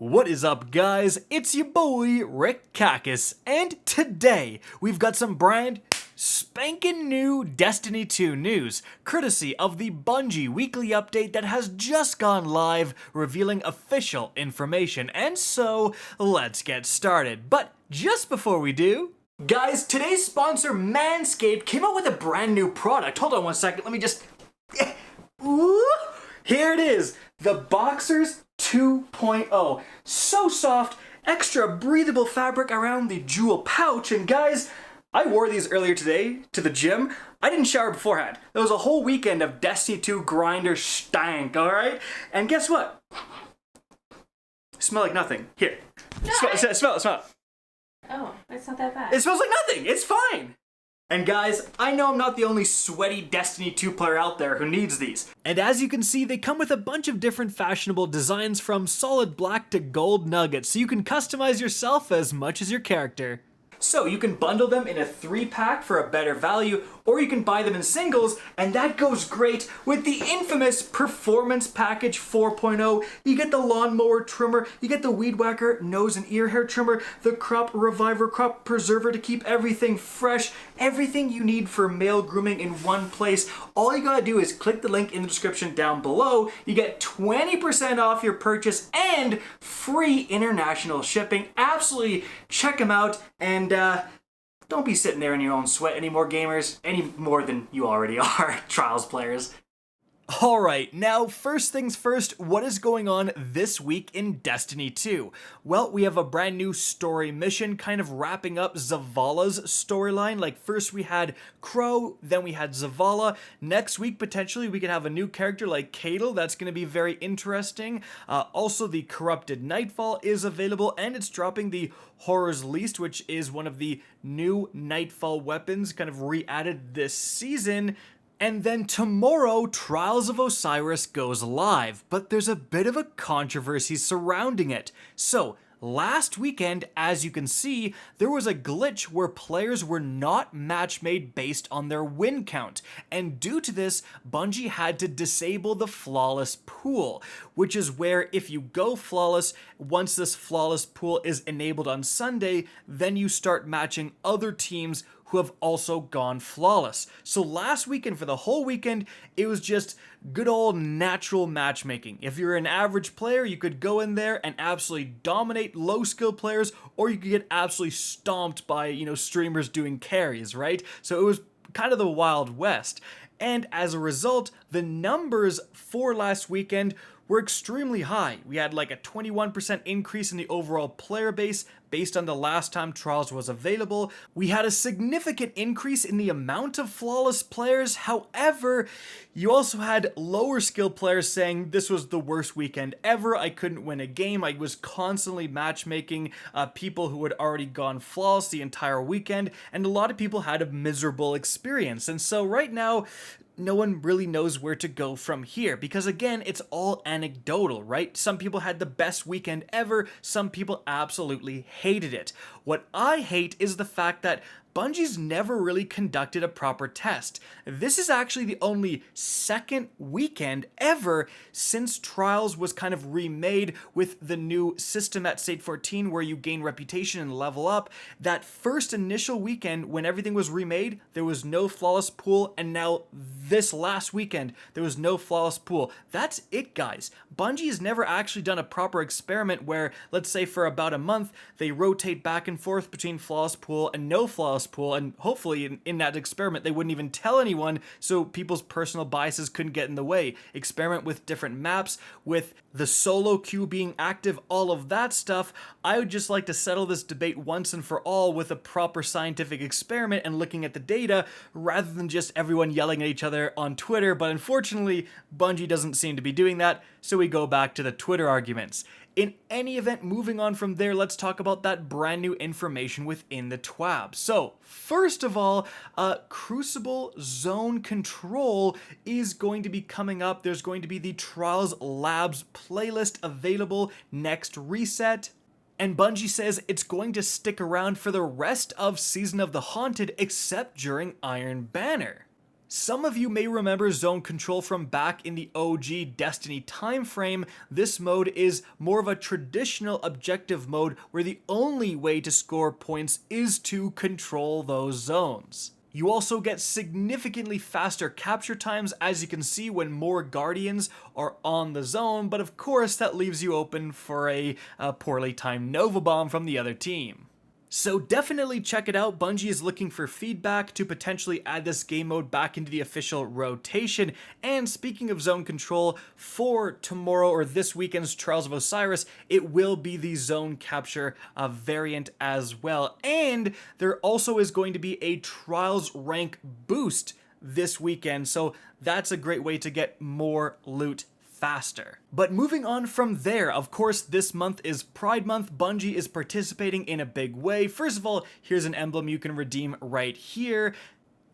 What is up, guys? It's your boy, Rick Kakis, and today we've got some brand spanking new Destiny 2 news, courtesy of the Bungie weekly update that has just gone live, revealing official information. And so, let's get started. But just before we do, guys, today's sponsor, Manscaped, came out with a brand new product. Hold on one second, let me just... Ooh, here it is, the Boxers 2.0. So soft, extra breathable fabric around the jewel pouch. And guys, I wore these earlier today to the gym. I didn't shower beforehand. There was a whole weekend of Destiny 2 grinder stank, alright? And guess what? Smell like nothing. Here. No, smell it. Oh, it's not that bad. It smells like nothing. It's fine. And guys, I know I'm not the only sweaty Destiny 2 player out there who needs these. And as you can see, they come with a bunch of different fashionable designs from solid black to gold nuggets, so you can customize yourself as much as your character. So you can bundle them in a 3-pack for a better value, or you can buy them in singles, and that goes great with the infamous Performance Package 4.0. You get the lawnmower trimmer, you get the weed whacker nose and ear hair trimmer, the crop reviver, crop preserver to keep everything fresh, everything you need for male grooming in one place. All you gotta do is click the link in the description down below. You get 20% off your purchase and free international shipping. Absolutely check them out, and don't be sitting there in your own sweat anymore, gamers, any more than you already are, Trials players. Alright, now first things first, what is going on this week in Destiny 2? Well, we have a brand new story mission kind of wrapping up Zavala's storyline. Like, first we had Crow, then we had Zavala. Next week, potentially, we could have a new character like Cadel. That's going to be very interesting. Also, the Corrupted Nightfall is available, and it's dropping the Horror's Least, which is one of the new Nightfall weapons kind of re-added this season. And then tomorrow, Trials of Osiris goes live, but there's a bit of a controversy surrounding it. So, last weekend, as you can see, there was a glitch where players were not match made based on their win count, and due to this, Bungie had to disable the flawless pool, which is where if you go flawless, once this flawless pool is enabled on Sunday, then you start matching other teams who have also gone flawless. So last weekend, for the whole weekend, it was just good old natural matchmaking. If you're an average player, you could go in there and absolutely dominate low skill players, or you could get absolutely stomped by, streamers doing carries, right? So it was kind of the Wild West. And as a result, the numbers for last weekend were extremely high. We had like a 21% increase in the overall player base based on the last time Trials was available. We had a significant increase in the amount of flawless players. However, you also had lower skill players saying this was the worst weekend ever. I couldn't win a game. I was constantly matchmaking people who had already gone flawless the entire weekend, and a lot of people had a miserable experience. And so right now, no one really knows where to go from here, because again, it's all anecdotal, right? Some people had the best weekend ever, some people absolutely hated it. What I hate is the fact that Bungie's never really conducted a proper test. This is actually the only second weekend ever since Trials was kind of remade with the new system at State 14 where you gain reputation and level up. That first initial weekend when everything was remade, there was no flawless pool, and now this last weekend, there was no flawless pool. That's it, guys. Bungie has never actually done a proper experiment where, let's say for about a month, they rotate back and forth between flawless pool and no flawless pool, and hopefully in that experiment they wouldn't even tell anyone so people's personal biases couldn't get in the way. Experiment with different maps, with the solo queue being active, all of that stuff. I would just like to settle this debate once and for all with a proper scientific experiment and looking at the data rather than just everyone yelling at each other on Twitter, but unfortunately Bungie doesn't seem to be doing that, so we go back to the Twitter arguments. In any event, moving on from there, let's talk about that brand new information within the TWAB. So, first of all, Crucible Zone Control is going to be coming up. There's going to be the Trials Labs playlist available next reset. And Bungie says it's going to stick around for the rest of Season of the Haunted except during Iron Banner. Some of you may remember Zone Control from back in the OG Destiny time frame. This mode is more of a traditional objective mode where the only way to score points is to control those zones. You also get significantly faster capture times, as you can see when more Guardians are on the zone, but of course that leaves you open for a poorly timed Nova Bomb from the other team. So definitely check it out. Bungie is looking for feedback to potentially add this game mode back into the official rotation. And speaking of zone control, for tomorrow or this weekend's Trials of Osiris, it will be the zone capture variant as well. And there also is going to be a Trials rank boost this weekend, so that's a great way to get more loot faster. But moving on from there, of course, this month is Pride Month. Bungie is participating in a big way. First of all, here's an emblem you can redeem right here.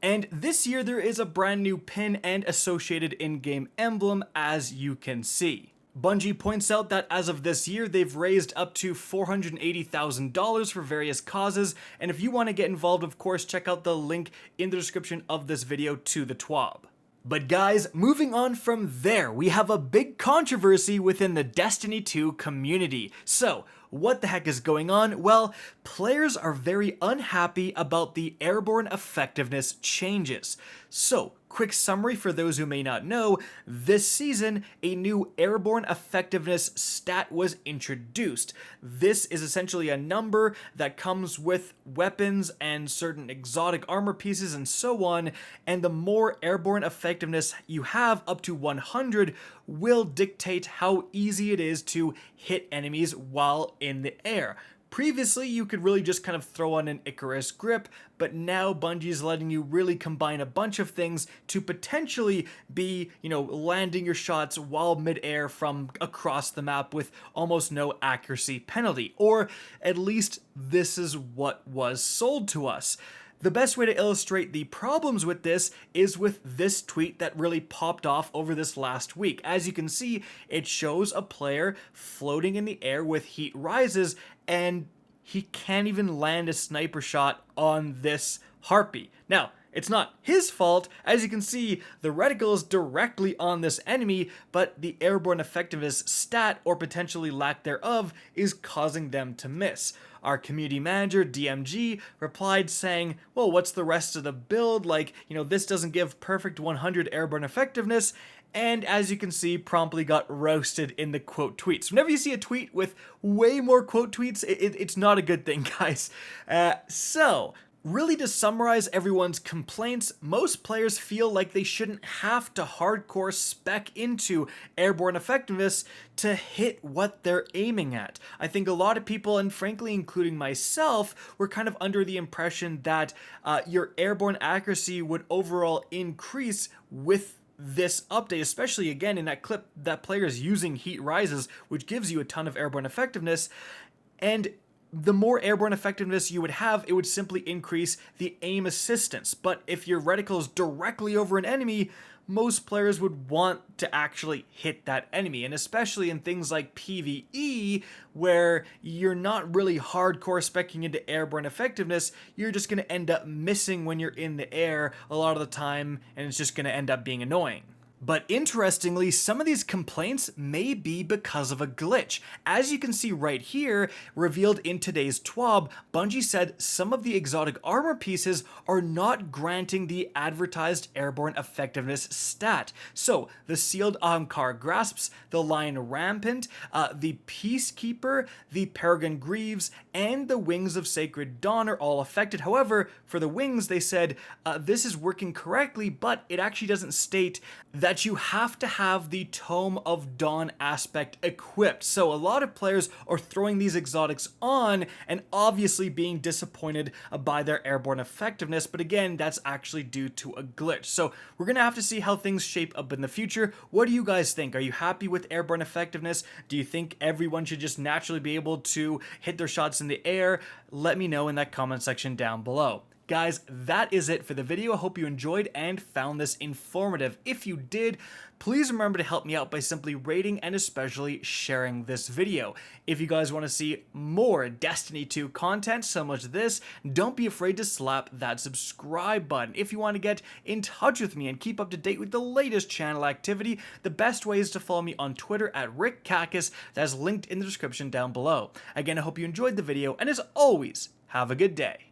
And this year there is a brand new pin and associated in-game emblem, as you can see. Bungie points out that as of this year, they've raised up to $480,000 for various causes, and if you want to get involved, of course, check out the link in the description of this video to the TWAB. But guys, moving on from there, we have a big controversy within the Destiny 2 community. So, what the heck is going on? Well, players are very unhappy about the airborne effectiveness changes. So, quick summary for those who may not know, this season, a new airborne effectiveness stat was introduced. This is essentially a number that comes with weapons and certain exotic armor pieces and so on, and the more airborne effectiveness you have, up to 100, will dictate how easy it is to hit enemies while in the air. Previously, you could really just kind of throw on an Icarus grip, but now Bungie is letting you really combine a bunch of things to potentially be, landing your shots while mid-air from across the map with almost no accuracy penalty. Or at least this is what was sold to us. The best way to illustrate the problems with this is with this tweet that really popped off over this last week. As you can see, it shows a player floating in the air with heat rises, and he can't even land a sniper shot on this harpy. Now, it's not his fault. As you can see, the reticle is directly on this enemy, but the airborne effectiveness stat, or potentially lack thereof, is causing them to miss. Our community manager, DMG, replied saying, well, what's the rest of the build? This doesn't give perfect 100 airborne effectiveness. And as you can see, promptly got roasted in the quote tweets. Whenever you see a tweet with way more quote tweets, it's not a good thing, guys. Really, to summarize everyone's complaints, most players feel like they shouldn't have to hardcore spec into airborne effectiveness to hit what they're aiming at. I think a lot of people, and frankly including myself, were kind of under the impression that your airborne accuracy would overall increase with this update, especially again in that clip that players using heat rises, which gives you a ton of airborne effectiveness. And the more airborne effectiveness you would have, it would simply increase the aim assistance. But if your reticle is directly over an enemy, most players would want to actually hit that enemy. And especially in things like PvE, where you're not really hardcore speccing into airborne effectiveness, you're just going to end up missing when you're in the air a lot of the time, and it's just going to end up being annoying. But interestingly, some of these complaints may be because of a glitch. As you can see right here, revealed in today's TWAB, Bungie said some of the exotic armor pieces are not granting the advertised airborne effectiveness stat. So, the Sealed Ahamkar Grasps, the Lion Rampant, the Peacekeeper, the Peregrine Greaves, and the Wings of Sacred Dawn are all affected. However, for the wings, they said this is working correctly, but it actually doesn't state that you have to have the Tome of Dawn aspect equipped. So a lot of players are throwing these exotics on and obviously being disappointed by their airborne effectiveness, but again, that's actually due to a glitch. So we're gonna have to see how things shape up in the future. What do you guys think? Are you happy with airborne effectiveness? Do you think everyone should just naturally be able to hit their shots in the air? Let me know in that comment section down below. Guys, that is it for the video. I hope you enjoyed and found this informative. If you did, please remember to help me out by simply rating and especially sharing this video. If you guys want to see more Destiny 2 content similar to this, don't be afraid to slap that subscribe button. If you want to get in touch with me and keep up to date with the latest channel activity, the best way is to follow me on Twitter at RickCacus. That is linked in the description down below. Again, I hope you enjoyed the video, and as always, have a good day.